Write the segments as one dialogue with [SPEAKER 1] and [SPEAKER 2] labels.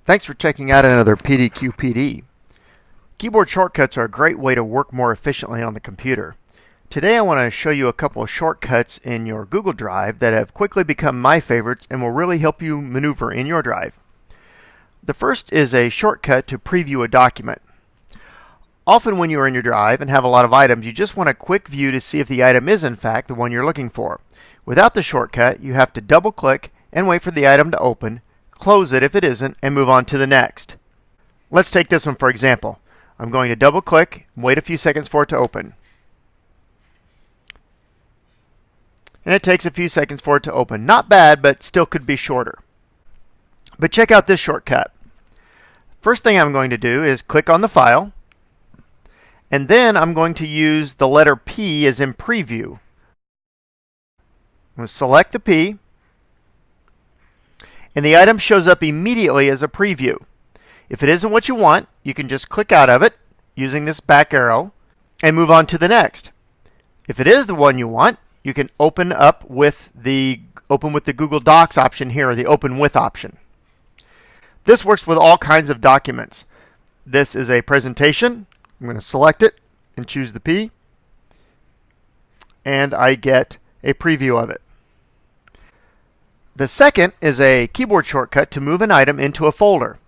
[SPEAKER 1] Thanks for checking out another PDQPD. Keyboard shortcuts are a great way to work more efficiently on the computer. Today I want to show you a couple of shortcuts in your Google Drive that have quickly become my favorites and will really help you maneuver in your drive. The first is a shortcut to preview a document. Often when you are in your drive and have a lot of items, you just want a quick view to see if the item is in fact the one you're looking for. Without the shortcut, you have to double click and wait for the item to open, close it if it isn't, and move on to the next. Let's take this one for example. I'm going to double click and wait a few seconds for it to open. And it takes a few seconds for it to open. Not bad, but still could be shorter. But check out this shortcut. First thing I'm going to do is click on the file, and then I'm going to use the letter P as in preview. I'm going to select the P, and the item shows up immediately as a preview. If it isn't what you want, you can just click out of it using this back arrow and move on to the next. If it is the one you want, you can open with the Google Docs option here, or the Open With option. This works with all kinds of documents. This is a presentation. I'm going to select it and choose the P, and I get a preview of it. The second is a keyboard shortcut to move an item into a folder.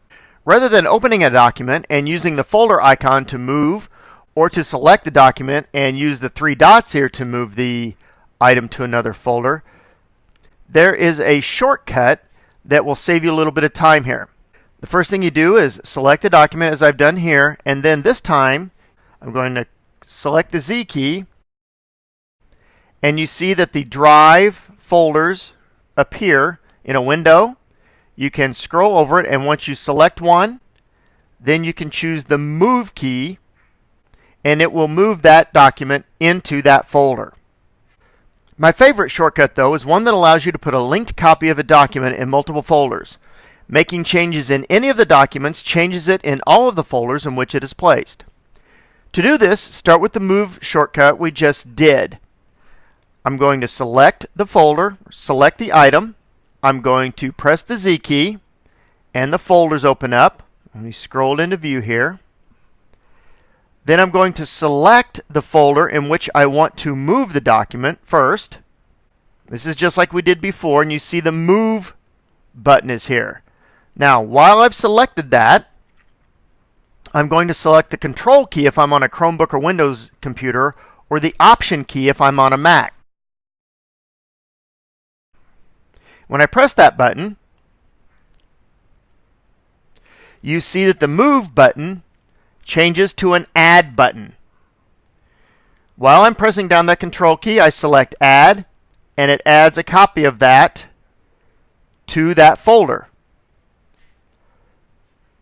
[SPEAKER 1] Rather than opening a document and using the folder icon to move, or to select the document and use the three dots here to move the item to another folder, there is a shortcut that will save you a little bit of time here. The first thing you do is select the document as I've done here, and then this time I'm going to select the Z key, and you see that the drive folders appear in a window. You can scroll over it, and once you select one, then you can choose the Move key, and it will move that document into that folder. My favorite shortcut, though, is one that allows you to put a linked copy of a document in multiple folders. Making changes in any of the documents changes it in all of the folders in which it is placed. To do this, start with the Move shortcut we just did. I'm going to select the folder, select the item. I'm going to press the Z key, and the folders open up. Let me scroll into view here. Then I'm going to select the folder in which I want to move the document first. This is just like we did before, and you see the Move button is here. Now, while I've selected that, I'm going to select the Control key if I'm on a Chromebook or Windows computer, or the Option key if I'm on a Mac. When I press that button, you see that the Move button changes to an Add button. While I'm pressing down that Control key, I select Add, and it adds a copy of that to that folder.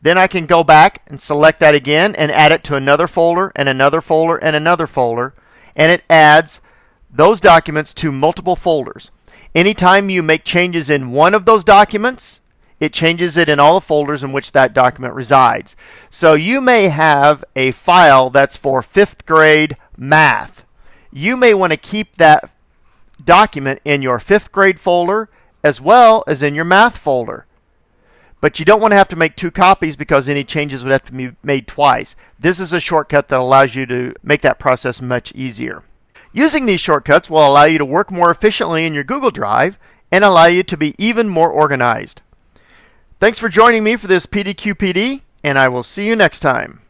[SPEAKER 1] Then I can go back and select that again and add it to another folder and another folder and another folder, and it adds those documents to multiple folders. Anytime you make changes in one of those documents, it changes it in all the folders in which that document resides. So you may have a file that's for 5th grade math. You may want to keep that document in your 5th grade folder as well as in your math folder. But you don't want to have to make two copies because any changes would have to be made twice. This is a shortcut that allows you to make that process much easier. Using these shortcuts will allow you to work more efficiently in your Google Drive and allow you to be even more organized. Thanks for joining me for this PDQPD, and I will see you next time.